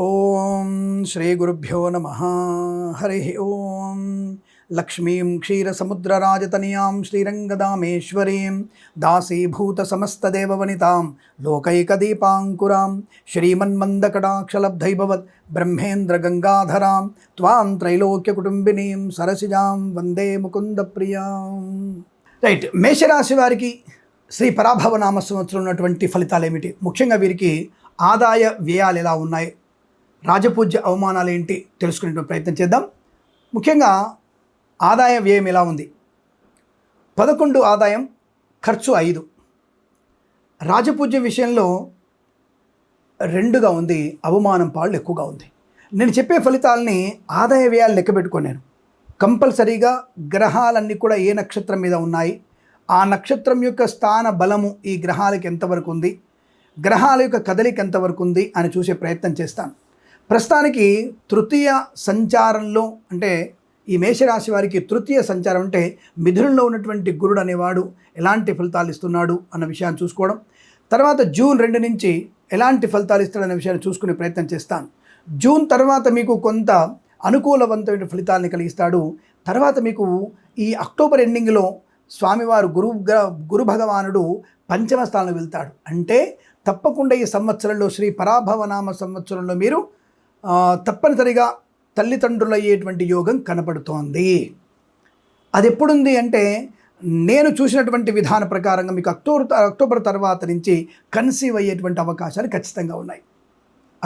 ఓం శ్రీ గురుభ్యో నమః. హరి ఓం. లక్ష్మీం క్షీరసముద్రరాజతనయాం శ్రీరంగదామేశ్వరీం దాసీభూత సమస్తదేవవనితాం లోకైకదీపాంకురాం శ్రీమన్మందకటాక్షలబ్ధైభవత్ బ్రహ్మేంద్రగంగాధరాం త్వాం త్రైలోక్యకుటుంబినీం సరసిజాం వందే ముకుందప్రియాం. రైట్, మేషరాశి వారికి శ్రీ పరాభవనామ సంవత్సరం ఉన్నటువంటి ఫలితాలు ఏమిటి? ముఖ్యంగా వీరికి ఆదాయ వ్యయాలు ఎలా ఉన్నాయి, రాజపూజ్య అవమానాలు ఏంటి తెలుసుకునే ప్రయత్నం చేద్దాం. ముఖ్యంగా ఆదాయ వ్యయం ఎలా ఉంది? 11 ఆదాయం, ఖర్చు 5. రాజపూజ్య విషయంలో 2గా ఉంది, అవమానం పాళ్ళు ఎక్కువగా ఉంది. నేను చెప్పే ఫలితాలని ఆదాయ వ్యయాలు లెక్క పెట్టుకున్నాను. కంపల్సరీగా గ్రహాలన్నీ కూడా ఏ నక్షత్రం మీద ఉన్నాయి, ఆ నక్షత్రం యొక్క స్థాన బలము ఈ గ్రహాలకి ఎంతవరకు ఉంది, గ్రహాల యొక్క కదలిక ఎంతవరకు ఉంది అని చూసే ప్రయత్నం చేస్తాను. ప్రస్తుతానికి తృతీయ సంచారంలో, అంటే ఈ మేషరాశి వారికి తృతీయ సంచారం అంటే మిథునంలో ఉన్నటువంటి గురుడు అనేవాడు ఎలాంటి ఫలితాలు ఇస్తున్నాడు అన్న విషయాన్ని చూసుకోవడం, తర్వాత జూన్ 2 నుంచి ఎలాంటి ఫలితాలు ఇస్తాడనే విషయాన్ని చూసుకునే ప్రయత్నం చేస్తాను. జూన్ తర్వాత మీకు కొంత అనుకూలవంతమైన ఫలితాలని కలిగిస్తాడు. తర్వాత మీకు ఈ అక్టోబర్ ఎండింగ్లో స్వామివారు గురు భగవానుడు పంచమ స్థానంలో వెళ్తాడు. అంటే తప్పకుండా ఈ సంవత్సరంలో శ్రీ పరాభవనామ సంవత్సరంలో మీరు తప్పనిసరిగా తల్లిదండ్రులు అయ్యేటువంటి యోగం కనపడుతోంది. అది ఎప్పుడుంది అంటే నేను చూసినటువంటి విధాన ప్రకారంగా మీకు అక్టోబర్ తర్వాత నుంచి కన్సీవ్ అయ్యేటువంటి అవకాశాలు ఖచ్చితంగా ఉన్నాయి.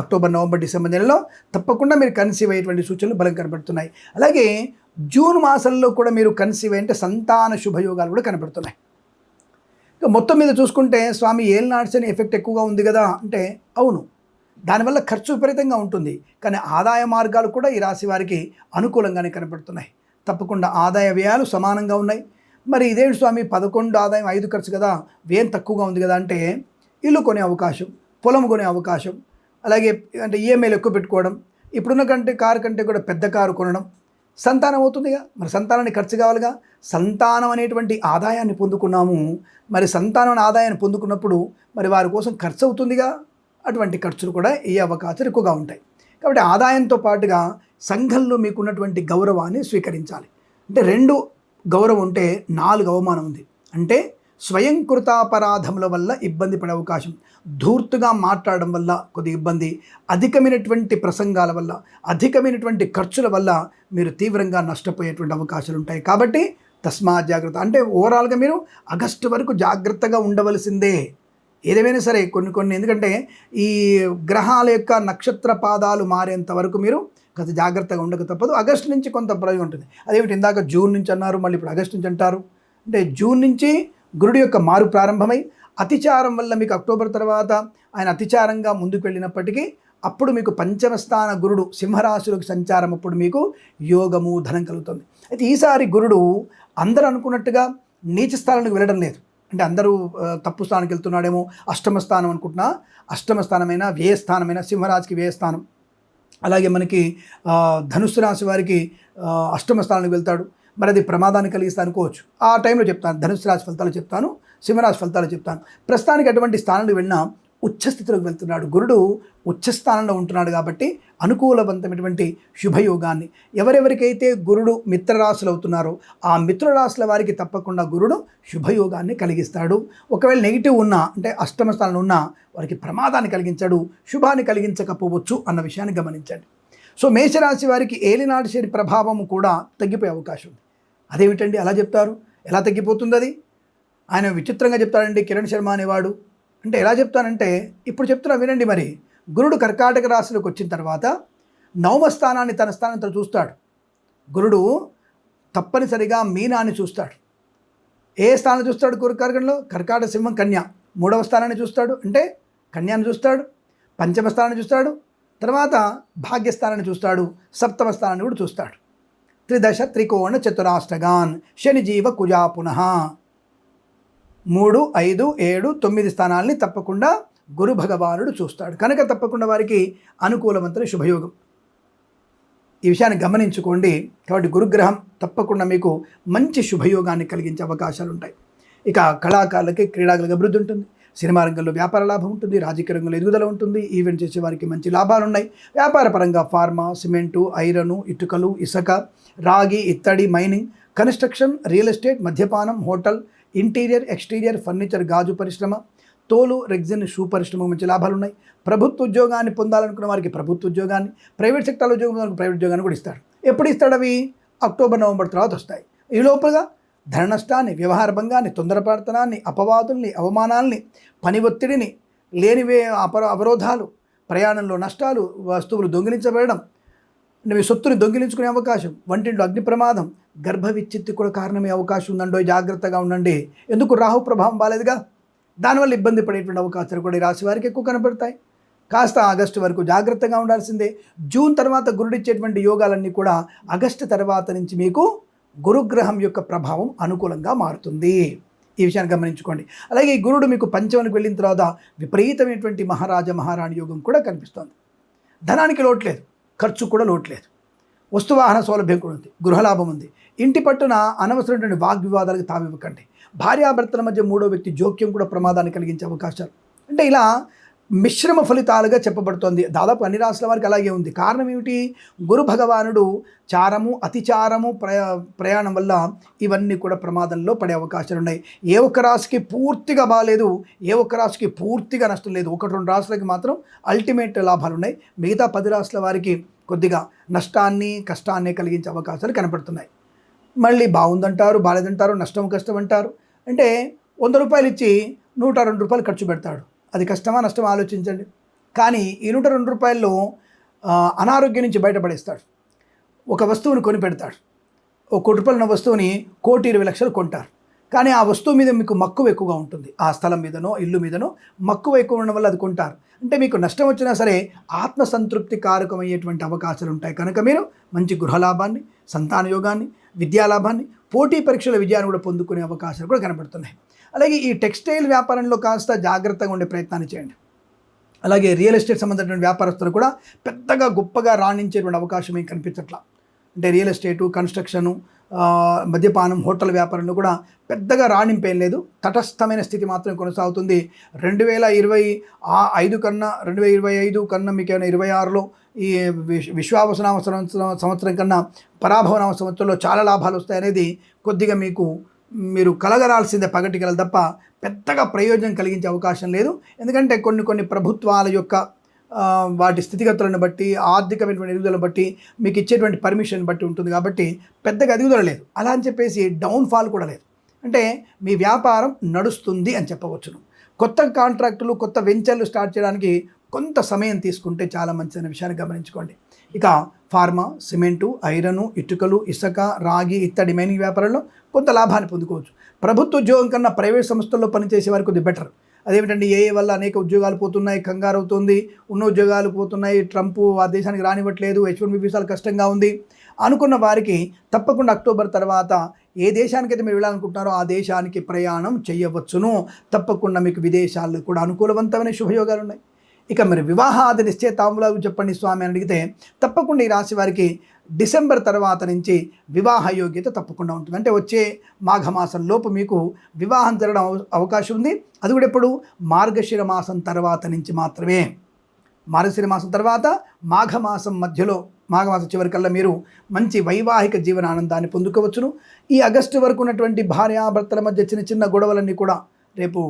అక్టోబర్, నవంబర్, డిసెంబర్ నెలలో తప్పకుండా మీరు కన్సీవ్ అయ్యేటువంటి సూచనలు బలం కనబడుతున్నాయి. అలాగే జూన్ మాసంలో కూడా మీరు కన్సీవ్ అంటే సంతాన శుభయోగాలు కూడా కనబడుతున్నాయి. మొత్తం మీద చూసుకుంటే స్వామి ఏలినాటి శని ఎఫెక్ట్ ఎక్కువగా ఉంది కదా అంటే అవును, దానివల్ల ఖర్చు విపరీతంగా ఉంటుంది. కానీ ఆదాయ మార్గాలు కూడా ఈ రాశి వారికి అనుకూలంగానే కనబడుతున్నాయి. తప్పకుండా ఆదాయ వ్యయాలు సమానంగా ఉన్నాయి. మరి ఇదేంటి స్వామి 11 ఆదాయం 5 ఖర్చు కదా, వ్యయం తక్కువగా ఉంది కదా అంటే ఇల్లు కొనే అవకాశం, పొలం కొనే అవకాశం, అలాగే అంటే ఈఎంఐలు ఎక్కువ పెట్టుకోవడం, ఇప్పుడున్న కారు కంటే కూడా పెద్ద కారు కొనడం, సంతానం అవుతుందిగా. మరి సంతానాన్ని ఖర్చు కావాలిగా. సంతానం అనేటువంటి ఆదాయాన్ని పొందుకున్నాము, మరి సంతానం ఆదాయాన్ని పొందుకున్నప్పుడు మరి వారి కోసం ఖర్చు అవుతుందిగా. అటువంటి ఖర్చులు కూడా ఈ అవకాశాలు ఎక్కువగా ఉంటాయి. కాబట్టి ఆదాయంతో పాటుగా సంఘంలో మీకున్నటువంటి గౌరవాన్ని స్వీకరించాలి. అంటే 2 గౌరవం ఉంటే 4 అవమానం ఉంది. అంటే స్వయంకృతాపరాధముల వల్ల ఇబ్బంది పడే అవకాశం, ధూర్తుగా మాట్లాడడం వల్ల కొద్ది ఇబ్బంది, అధికమైనటువంటి ప్రసంగాల వల్ల, అధికమైనటువంటి ఖర్చుల వల్ల మీరు తీవ్రంగా నష్టపోయేటువంటి అవకాశాలు ఉంటాయి. కాబట్టి తస్మా జాగ్రత్త. అంటే ఓవరాల్గా మీరు ఆగస్టు వరకు జాగ్రత్తగా ఉండవలసిందే. ఏదేమైనా సరే కొన్ని ఎందుకంటే ఈ గ్రహాల యొక్క నక్షత్ర పాదాలు మారేంత వరకు మీరు కొంత జాగ్రత్తగా ఉండక తప్పదు. ఆగస్టు నుంచి కొంత ప్రయోగం ఉంటుంది. అదేమిటి ఇందాక జూన్ నుంచి అన్నారు, మళ్ళీ ఇప్పుడు ఆగస్టు నుంచి అంటారు. అంటే జూన్ నుంచి గురుడు యొక్క మారు ప్రారంభమై అతిచారం వల్ల మీకు అక్టోబర్ తర్వాత ఆయన అతిచారంగా ముందుకు వెళ్ళినప్పటికీ అప్పుడు మీకు పంచమ స్థాన గురుడు సింహరాశిలోకి సంచారం, అప్పుడు మీకు యోగము, ధనం కలుగుతుంది. అయితే ఈసారి గురుడు అందరూ అనుకున్నట్టుగా నీచ స్థానానికి వెళ్ళడం లేదు. అంటే అందరూ తప్పు స్థానానికి వెళ్తున్నాడేమో, అష్టమ స్థానం అనుకుంటున్నా, అష్టమ స్థానమైన వ్యయస్థానమైన సింహరాశికి వ్యయస్థానం. అలాగే మనకి ధనుస్సు రాశి వారికి అష్టమ స్థానానికి వెళ్తాడు. మరి అది ప్రమాదాన్ని కలిగిస్తా అనుకోవచ్చు. ఆ టైంలో చెప్తాను, ధనుస్సు రాశి ఫలితాలు చెప్తాను, సింహరాశి ఫలితాలు చెప్తాను. ప్రస్తుతానికి అటువంటి స్థానానికి వెళ్ళినా ఉచ్చస్థితిలోకి వెళ్తున్నాడు. గురుడు ఉచ్చస్థానంలో ఉంటున్నాడు కాబట్టి అనుకూలవంతమైనటువంటి శుభయోగాన్ని, ఎవరెవరికైతే గురుడు మిత్రరాశులు అవుతున్నారో ఆ మిత్రరాశుల వారికి తప్పకుండా గురుడు శుభయోగాన్ని కలిగిస్తాడు. ఒకవేళ నెగిటివ్ ఉన్నా, అంటే అష్టమ స్థానంలో ఉన్నా వారికి ప్రమాదాన్ని కలిగించాడు, శుభాన్ని కలిగించకపోవచ్చు అన్న విషయాన్ని గమనించండి. సో మేషరాశి వారికి ఏలినాటి శని ప్రభావం కూడా తగ్గిపోయే అవకాశం ఉంది. అదేమిటండి అలా చెప్తారు, ఎలా తగ్గిపోతుంది? అది ఆయన విచిత్రంగా చెప్తాడండి కిరణ్ శర్మ అనేవాడు. అంటే ఎలా చెప్తానంటే ఇప్పుడు చెప్తున్నా వినండి. మరి గురుడు కర్కాటక రాశిలోకి వచ్చిన తర్వాత నవమ స్థానాన్ని తన స్థానంతో చూస్తాడు. గురుడు తప్పనిసరిగా మీనాన్ని చూస్తాడు. ఏ స్థానాన్ని చూస్తాడు కర్కాటకంలో? కర్కాటక, సింహం, కన్య 3వ స్థానాన్ని చూస్తాడు. అంటే కన్యాన్ని చూస్తాడు, పంచమ స్థానాన్ని చూస్తాడు, తర్వాత భాగ్యస్థానాన్ని చూస్తాడు, సప్తమ స్థానాన్ని కూడా చూస్తాడు. త్రిదశ త్రికోణ చతురాష్టగాన్ శని జీవ కుజా పునః 3, 5, 7, 9 స్థానాల్ని తప్పకుండా గురు భగవానుడు చూస్తాడు. కనుక తప్పకుండా వారికి అనుకూలవంతమైన శుభయోగం. ఈ విషయాన్ని గమనించుకోండి. కాబట్టి గురుగ్రహం తప్పకుండా మీకు మంచి శుభయోగాన్ని కలిగించే అవకాశాలు ఉంటాయి. ఇక కళాకారులకి, క్రీడాకారులకు అభివృద్ధి ఉంటుంది. సినిమా రంగంలో వ్యాపార లాభం ఉంటుంది, రాజకీయ రంగంలో ఎదుగుదల ఉంటుంది, ఈవెంట్ చేసే వారికి మంచి లాభాలు ఉన్నాయి. వ్యాపార పరంగా ఫార్మా, సిమెంటు, ఐరను, ఇటుకలు, ఇసుక, రాగి, ఇత్తడి, మైనింగ్, కన్స్ట్రక్షన్, రియల్ ఎస్టేట్, మద్యపానం, హోటల్, ఇంటీరియర్, ఎక్స్టీరియర్, ఫర్నిచర్, గాజు పరిశ్రమ, తోలు, రెగ్జిన్, షూ పరిశ్రమ మంచి లాభాలు ఉన్నాయి. ప్రభుత్వ ఉద్యోగాన్ని పొందాలనుకున్న వారికి ప్రభుత్వ ఉద్యోగాన్ని, ప్రైవేట్ సెక్టార్లో ఉద్యోగం ప్రైవేట్ ఉద్యోగాన్ని కూడా ఇస్తాడు. ఎప్పుడు ఇస్తాడు? అవి అక్టోబర్, నవంబర్ తర్వాత వస్తాయి. ఈ లోపలగా ధన నష్టాన్ని, వ్యవహార భంగాన్ని, తొందరపడతనాన్ని, అపవాదుల్ని, అవమానాల్ని, పని ఒత్తిడిని, లేనివే అవరోధాలు, ప్రయాణంలో నష్టాలు, వస్తువులు దొంగిలించబడడం, మీ సొత్తుని దొంగిలించుకునే అవకాశం, వంటింట్లో అగ్ని ప్రమాదం, గర్భ విచ్ఛిత్తి కూడా కారణమయ్యే అవకాశం ఉందండో, జాగ్రత్తగా ఉండండి. ఎందుకు? రాహు ప్రభావం బాలేదుగా, దానివల్ల ఇబ్బంది పడేటువంటి అవకాశాలు కూడా ఈ రాశి వారికి ఎక్కువ కనపడతాయి. కాస్త ఆగస్టు వరకు జాగ్రత్తగా ఉండాల్సిందే. జూన్ తర్వాత గురుడిచ్చేటువంటి యోగాలన్నీ కూడా ఆగస్టు తర్వాత నుంచి మీకు గురుగ్రహం యొక్క ప్రభావం అనుకూలంగా మారుతుంది. ఈ విషయాన్ని గమనించుకోండి. అలాగే ఈ గురుడు మీకు పంచమనికి వెళ్ళిన తర్వాత విపరీతమైనటువంటి మహారాణి యోగం కూడా కనిపిస్తుంది. ధనానికి లోటు లేదు, ఖర్చు కూడా లోటు లేదు, వస్తువాహన సౌలభ్యం కూడా ఉంది, గృహలాభం ఉంది. ఇంటి పట్టున అనవసరమైనటువంటి వాగ్వివాదాలకు తావివ్వకండి. భార్యాభర్తల మధ్య మూడో వ్యక్తి జోక్యం కూడా ప్రమాదాన్ని కలిగించే అవకాశాలు. అంటే ఇలా మిశ్రమ ఫలితాలుగా చెప్పబడుతోంది. దాదాపు అన్ని రాశుల వారికి అలాగే ఉంది. కారణం ఏమిటి? గురు భగవానుడు చారము, అతిచారము, ప్రయాణం వల్ల ఇవన్నీ కూడా ప్రమాదంలో పడే అవకాశాలు ఉన్నాయి. ఏ ఒక్క రాశికి పూర్తిగా బాగాలేదు, ఏ ఒక్క రాశికి పూర్తిగా నష్టం లేదు. 1-2 రాశులకి మాత్రం అల్టిమేట్ లాభాలు ఉన్నాయి. మిగతా 10 రాశుల వారికి కొద్దిగా నష్టాన్ని, కష్టాన్ని కలిగించే అవకాశాలు కనపడుతున్నాయి. మళ్ళీ బాగుందంటారు, బాలేదంటారు, నష్టం కష్టం అంటారు. అంటే 100 రూపాయలు ఇచ్చి 102 రూపాయలు ఖర్చు పెడతాడు. అది కష్టమా నష్టమా ఆలోచించండి. కానీ ఈ 102 రూపాయల్లో అనారోగ్యం నుంచి బయటపడేస్తాడు. ఒక వస్తువుని కొని పెడతాడు. ఒక 1 కోటి రూపాయల వస్తువుని 1,20,00,000 కొంటారు. కానీ ఆ వస్తువు మీద మీకు మక్కువ ఎక్కువగా ఉంటుంది. ఆ స్థలం మీదనో ఇల్లు మీదనో మక్కువ ఎక్కువ ఉండడం వల్ల అది కొంటారు. అంటే మీకు నష్టం వచ్చినా సరే ఆత్మసంతృప్తి కారకమయ్యేటువంటి అవకాశాలు ఉంటాయి. కనుక మీరు మంచి గృహలాభాన్ని, సంతాన యోగాన్ని, విద్యాలాభాన్ని, పోటీ పరీక్షల విజయాన్ని కూడా పొందుకునే అవకాశాలు కూడా కనబడుతున్నాయి. అలాగే ఈ టెక్స్టైల్ వ్యాపారంలో కాస్త జాగ్రత్తగా ఉండే ప్రయత్నాన్ని చేయండి. అలాగే రియల్ ఎస్టేట్ సంబంధించిన వ్యాపారస్తులు కూడా పెద్దగా గొప్పగా రాణించేటువంటి అవకాశం ఏం కనిపించట్లా. అంటే రియల్ ఎస్టేటు, కన్స్ట్రక్షను, మద్యపానం, హోటల్ వ్యాపారంలో కూడా పెద్దగా రాణింపేం లేదు. తటస్థమైన స్థితి మాత్రం కొనసాగుతుంది. 2025 కన్నా 2025 కన్నా మీకు ఏమైనా 26లో ఈ విశ్వావసనామ సంవత్సరం కన్నా పరాభవనామ సంవత్సరంలో చాలా లాభాలు వస్తాయనేది కొద్దిగా మీరు కలగరాల్సిందే పగటికలు తప్ప పెద్దగా ప్రయోజనం కలిగించే అవకాశం లేదు. ఎందుకంటే కొన్ని ప్రభుత్వాల యొక్క వాటి స్థితిగతులను బట్టి, ఆర్థికమైనటువంటి ఎదుగుదలను బట్టి, మీకు ఇచ్చేటువంటి పర్మిషన్ బట్టి ఉంటుంది. కాబట్టి పెద్దగా ఎదుగుదల లేదు. అలా అని చెప్పేసి డౌన్ఫాల్ కూడా లేదు. అంటే మీ వ్యాపారం నడుస్తుంది అని చెప్పవచ్చును. కొత్త కాంట్రాక్టులు, కొత్త వెంచర్లు స్టార్ట్ చేయడానికి కొంత సమయం తీసుకుంటే చాలా మంచిదనే విషయాన్ని గమనించుకోండి. ఇక ఫార్మా, సిమెంటు, ఐరను, ఇటుకలు, ఇసుక, రాగి, ఇత్తడి, మైనింగ్ వ్యాపారంలో కొంత లాభాన్ని పొందుకోవచ్చు. ప్రభుత్వ ఉద్యోగం కన్నా ప్రైవేట్ సంస్థల్లో పనిచేసే వారికి కొద్దిగా బెటర్. అదేమిటంటే ఏ వల్ల అనేక ఉద్యోగాలు పోతున్నాయి, కంగారు అవుతుంది, ఉన్న ఉద్యోగాలు పోతున్నాయి, ట్రంప్ ఆ దేశానికి రానివ్వట్లేదు, H-1B వీసాలు కష్టంగా ఉంది అనుకున్న వారికి తప్పకుండా అక్టోబర్ తర్వాత ఏ దేశానికైతే మీరు వెళ్ళాలనుకుంటున్నారో ఆ దేశానికి ప్రయాణం చేయవచ్చును. తప్పకుండా మీకు విదేశాల్లో కూడా అనుకూలవంతమైన శుభయోగాలు ఉన్నాయి. ఇక మరి వివాహాది నిశ్చయితాంబులాలు చెప్పండి స్వామి అని అడిగితే తప్పకుండా ఈ రాశి వారికి డిసెంబర్ తర్వాత నుంచి వివాహ యోగ్యత తప్పకుండా ఉంటుంది. అంటే వచ్చే మాఘమాసం లోపు మీకు వివాహం జరగడం అవకాశం ఉంది. అది కూడా ఎప్పుడు? మార్గశిర మాసం తర్వాత నుంచి మాత్రమే. మార్గశిర మాసం తర్వాత మాఘమాసం మధ్యలో, మాఘమాసం చివరికల్లా మీరు మంచి వైవాహిక జీవన ఆనందాన్ని పొందుకోవచ్చును. ఈ ఆగస్టు వరకు ఉన్నటువంటి భార్యాభర్తల మధ్య చిన్న గొడవలన్నీ కూడా రేపు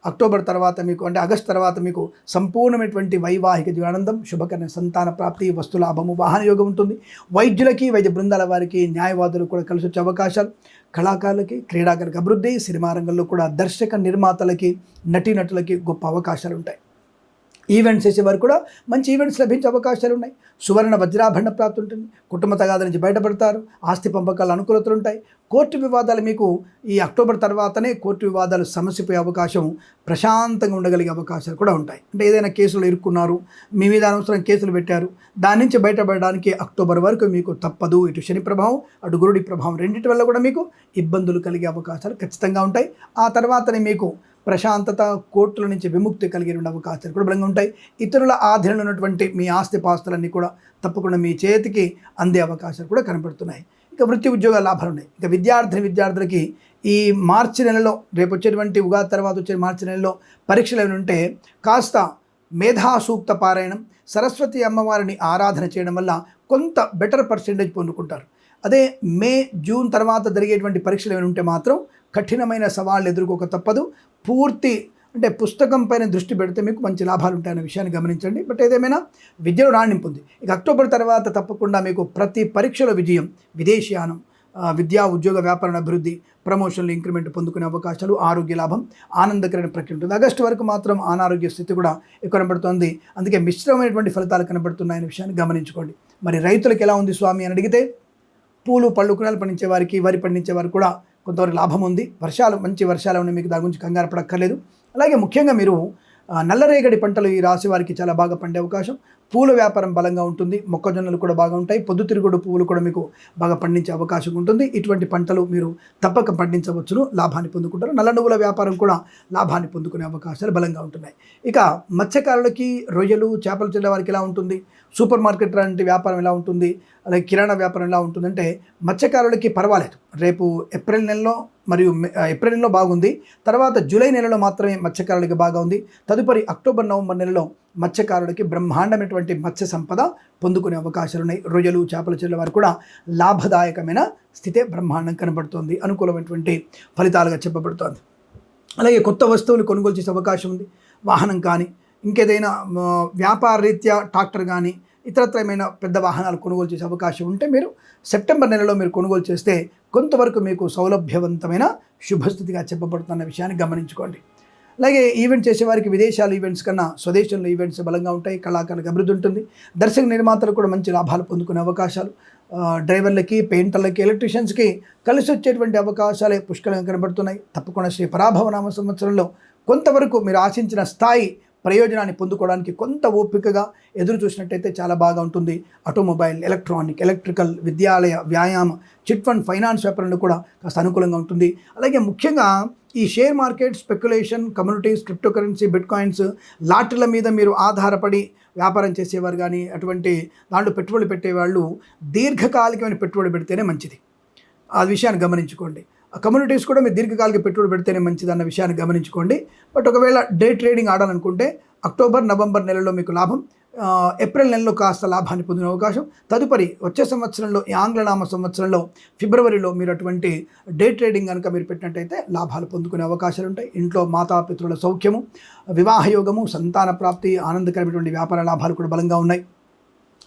అక్టోబర్ తర్వాత మీకు, అంటే ఆగస్టు తర్వాత మీకు సంపూర్ణమైనటువంటి వైవాహిక జీవనానందం, శుభకరణ సంతాన ప్రాప్తి, వస్తులాభము, వాహన యోగం ఉంటుంది. వైద్యులకి, వైద్య బృందాల వారికి, న్యాయవాదులు కూడా కలిసి వచ్చే అవకాశాలు, కళాకారులకి, క్రీడాకారులకు అభివృద్ధి, సినిమా రంగంలో కూడా దర్శక నిర్మాతలకి, నటీనటులకి గొప్ప అవకాశాలు ఉంటాయి. ఈవెంట్స్ చేసేవారు కూడా మంచి ఈవెంట్స్ లభించే అవకాశాలు ఉన్నాయి. సువర్ణ వజ్రాభరణ ప్రాప్తి ఉంటుంది. కుటుంబ తగాద నుంచి బయటపడతారు. ఆస్తి పంపకాల అనుకూలతలు ఉంటాయి. కోర్టు వివాదాలు మీకు ఈ అక్టోబర్ తర్వాతనే కోర్టు వివాదాలు సమసిపోయే అవకాశం, ప్రశాంతంగా ఉండగలిగే అవకాశాలు కూడా ఉంటాయి. అంటే ఏదైనా కేసులు ఇరుక్కున్నారు, మీ మీద అనవసరం కేసులు పెట్టారు, దాని నుంచి బయటపడడానికి అక్టోబర్ వరకు మీకు తప్పదు. ఇటు శని ప్రభావం, అటు గురుడి ప్రభావం రెండింటి వల్ల కూడా మీకు ఇబ్బందులు కలిగే అవకాశాలు ఖచ్చితంగా ఉంటాయి. ఆ తర్వాతనే మీకు ప్రశాంతత, కోర్టుల నుంచి విముక్తి కలిగే అవకాశాలు కూడా బలంగా ఉంటాయి. ఇతరుల ఆధీనంలో ఉన్నటువంటి మీ ఆస్తి పాస్తులన్నీ కూడా తప్పకుండా మీ చేతికి అందే అవకాశాలు కూడా కనపడుతున్నాయి. ఇక వృత్తి ఉద్యోగాల లాభాలు ఉన్నాయి. ఇక విద్యార్థులకి ఈ మార్చి నెలలో రేపు వచ్చేటువంటి ఉగాది తర్వాత వచ్చే మార్చి నెలలో పరీక్షలు ఏమైనా ఉంటే కాస్త మేధా సూక్త పారాయణం, సరస్వతి అమ్మవారిని ఆరాధన చేయడం వల్ల కొంత బెటర్ పర్సెంటేజ్ పొందుకుంటారు. అదే మే జూన్ తర్వాత జరిగేటువంటి పరీక్షలు ఏమైనా ఉంటే మాత్రం కఠినమైన సవాళ్ళు ఎదుర్కోక తప్పదు. పూర్తి అంటే పుస్తకం పైన దృష్టి పెడితే మీకు మంచి లాభాలు ఉంటాయనే విషయాన్ని గమనించండి. బట్ ఏదేమైనా విద్యలో రాణింపు ఉంది. ఇక అక్టోబర్ తర్వాత తప్పకుండా మీకు ప్రతి పరీక్షలో విజయం, విదేశీయానం, విద్యా ఉద్యోగ వ్యాపార అభివృద్ధి, ప్రమోషన్లు, ఇంక్రిమెంట్ పొందుకునే అవకాశాలు, ఆరోగ్య లాభం, ఆనందకరమైన ప్రక్రియ ఉంటుంది. ఆగస్టు వరకు మాత్రం అనారోగ్య స్థితి కూడా ఎక్కువ కనబడుతుంది. అందుకే మిశ్రమైనటువంటి ఫలితాలు కనబడుతున్నాయనే విషయాన్ని గమనించుకోండి. మరి రైతులకు ఎలా ఉంది స్వామి అని అడిగితే పూలు పళ్ళు కూరలు పండించే వారికి, వరి పండించే వారికి కూడా కొంతవరకు లాభం ఉంది. మంచి వర్షాలు ఉన్నాయి, మీకు దాని గురించి కంగారు పడక్కర్లేదు. అలాగే ముఖ్యంగా మీరు నల్లరేగడి పంటలు ఈ రాశి వారికి చాలా బాగా పండే అవకాశం. పూల వ్యాపారం బలంగా ఉంటుంది, మొక్కజొన్నలు కూడా బాగా ఉంటాయి, పొద్దుతిరుగుడు పువ్వులు కూడా మీకు బాగా పండించే అవకాశం ఉంటుంది. ఇటువంటి పంటలు మీరు తప్పక పండించవచ్చును, లాభాన్ని పొందుకుంటారు. నల్ల నువ్వుల వ్యాపారం కూడా లాభాన్ని పొందుకునే అవకాశాలు బలంగా ఉంటున్నాయి. ఇక మత్స్యకారులకి, రొయ్యలు, చేపలు చెల్లే వారికి ఎలా ఉంటుంది, సూపర్ మార్కెట్ లాంటి వ్యాపారం ఎలా ఉంటుంది, అలాగే కిరాణా వ్యాపారం ఎలా ఉంటుందంటే మత్స్యకారులకి పర్వాలేదు. రేపు ఏప్రిల్ నెలలో బాగుంది. తర్వాత జూలై నెలలో మాత్రమే మత్స్యకారులకి బాగా ఉంది. తదుపరి అక్టోబర్ నవంబర్ నెలలో మత్స్యకారులకి బ్రహ్మాండమైనటువంటి మత్స్య సంపద పొందుకునే అవకాశాలు ఉన్నాయి. రొయ్యలు, చేపలు చెల్లే వారు కూడా లాభదాయకమైన స్థితే బ్రహ్మాండం కనబడుతోంది, అనుకూలమైనటువంటి ఫలితాలుగా చెప్పబడుతోంది. అలాగే కొత్త వస్తువులు కొనుగోలు చేసే అవకాశం ఉంది. వాహనం కానీ, ఇంకేదైనా వ్యాపార రీత్యా ట్రాక్టర్ కానీ, ఇతరత్ర ఏమైనా పెద్ద వాహనాలు కొనుగోలు చేసే అవకాశం ఉంటే మీరు సెప్టెంబర్ నెలలో మీరు కొనుగోలు చేస్తే కొంతవరకు మీకు సౌలభ్యవంతమైన శుభస్థితిగా చెప్పబడుతున్న విషయాన్ని గమనించుకోండి. అలాగే ఈవెంట్ చేసేవారికి విదేశాల ఈవెంట్స్ కన్నా స్వదేశంలో ఈవెంట్స్ బలంగా ఉంటాయి. కళాకారులకు అభివృద్ధి ఉంటుంది. దర్శక నిర్మాతలు కూడా మంచి లాభాలు పొందుకునే అవకాశాలు, డ్రైవర్లకి, పెయింటర్లకి, ఎలక్ట్రీషియన్స్కి కలిసి వచ్చేటువంటి అవకాశాలే పుష్కలంగా కనబడుతున్నాయి. తప్పకుండా శ్రీ పరాభవనామ సంవత్సరంలో కొంతవరకు మీరు ఆశించిన స్థాయి ప్రయోజనాన్ని పొందుకోవడానికి కొంత ఓపికగా ఎదురు చూసినట్టయితే చాలా బాగా ఉంటుంది. ఆటోమొబైల్, ఎలక్ట్రానిక్, ఎలక్ట్రికల్, విద్యాలయ, వ్యాయామ, చిట్ ఫండ్, ఫైనాన్స్ వ్యాపారంలో కూడా కాస్త అనుకూలంగా ఉంటుంది. అలాగే ముఖ్యంగా ఈ share market, speculation, communities, crypto currency, bitcoins, లాటరీల మీద మీరు ఆధారపడి వ్యాపారం చేసేవారు కానీ, అటువంటి దాంట్లో పెట్టుబడి పెట్టేవాళ్ళు దీర్ఘకాలికమైన పెట్టుబడి పెడితేనే మంచిది. ఆ విషయాన్ని గమనించుకోండి. కమ్యూనిటీస్ కూడా మీరు దీర్ఘకాలిక పెట్టుబడి పెడితేనే మంచిది అన్న విషయాన్ని గమనించుకోండి. బట్ ఒకవేళ డే ట్రేడింగ్ ఆడాలనుకుంటే అక్టోబర్, నవంబర్ నెలలో మీకు లాభం, ఏప్రిల్ నెలలో కాస్త లాభాన్ని పొందిన అవకాశం. తదుపరి వచ్చే సంవత్సరంలో, ఈ ఆంగ్లనామ సంవత్సరంలో ఫిబ్రవరిలో మీరు అటువంటి డే ట్రేడింగ్ కనుక మీరు పెట్టినట్టయితే లాభాలు పొందుకునే అవకాశాలు ఉంటాయి. ఇంట్లో మాతాపితృల సౌఖ్యము, వివాహయోగము, సంతాన ప్రాప్తి, ఆనందకరమైనటువంటి వ్యాపార లాభాలు కూడా బలంగా ఉన్నాయి.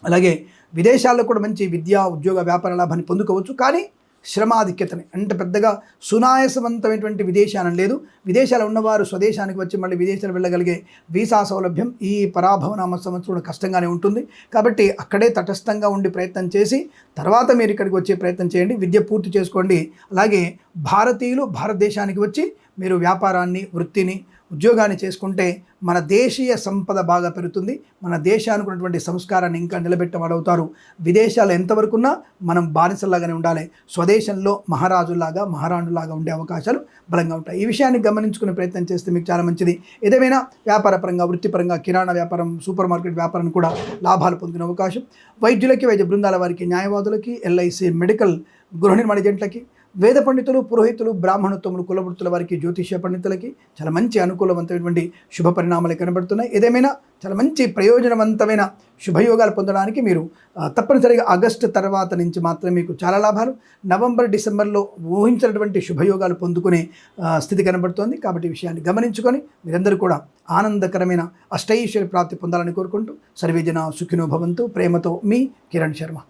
అలాగే విదేశాల్లో కూడా మంచి విద్యా, ఉద్యోగ, వ్యాపార లాభాన్ని పొందుకోవచ్చు. కానీ శ్రమాధిక్యతని అంటే పెద్దగా సునాయాసవంతమైనటువంటి విదేశానం లేదు. విదేశాలు ఉన్నవారు స్వదేశానికి వచ్చి మళ్ళీ విదేశాలు వెళ్ళగలిగే వీసా సౌలభ్యం ఈ పరాభవనామ సంవత్సరం కష్టంగానే ఉంటుంది. కాబట్టి అక్కడే తటస్థంగా ఉండి ప్రయత్నం చేసి తర్వాత మీరు ఇక్కడికి వచ్చే ప్రయత్నం చేయండి. విద్య పూర్తి చేసుకోండి. అలాగే భారతీయులు భారతదేశానికి వచ్చి మీరు వ్యాపారాన్ని, వృత్తిని, ఉద్యోగాన్ని చేసుకుంటే మన దేశీయ సంపద బాగా పెరుగుతుంది. మన దేశానికి ఉన్నటువంటి సంస్కారాన్ని ఇంకా నిలబెట్టబడవుతారు. విదేశాలు ఎంతవరకున్నా మనం బానిసల్లాగానే ఉండాలి. స్వదేశంలో మహారాజులాగా, మహారాణులాగా ఉండే అవకాశాలు బలంగా ఉంటాయి. ఈ విషయాన్ని గమనించుకునే ప్రయత్నం చేస్తే మీకు చాలా మంచిది. ఏదేమైనా వ్యాపారపరంగా, వృత్తిపరంగా, కిరాణా వ్యాపారం, సూపర్ మార్కెట్ వ్యాపారం కూడా లాభాలు పొందుకునే అవకాశం. వైద్యులకి, వైద్య బృందాల వారికి, న్యాయవాదులకి, ఎల్ఐసి, మెడికల్, గృహ నిర్మాణ ఏజెంట్లకి, వేద పండితులు, పురోహితులు, బ్రాహ్మణోత్తములు, కులవృత్తుల వారికి, జ్యోతిష్య పండితులకి చాలా మంచి అనుకూలవంతమైనటువంటి శుభ పరిణామాలు కనబడుతున్నాయి. ఏదేమైనా చాలా మంచి ప్రయోజనవంతమైన శుభయోగాలు పొందడానికి మీరు తప్పనిసరిగా ఆగస్టు తర్వాత నుంచి మాత్రమే మీకు చాలా లాభాలు, నవంబర్, డిసెంబర్లో ఊహించినటువంటి శుభయోగాలు పొందుకునే స్థితి కనబడుతోంది. కాబట్టి ఈ విషయాన్ని గమనించుకొని మీరందరూ కూడా ఆనందకరమైన అష్టైశ్వర్య ప్రాప్తి పొందాలని కోరుకుంటూ సర్వేజన సుఖినో భవంతు. ప్రేమతో మీ కిరణ్ శర్మ.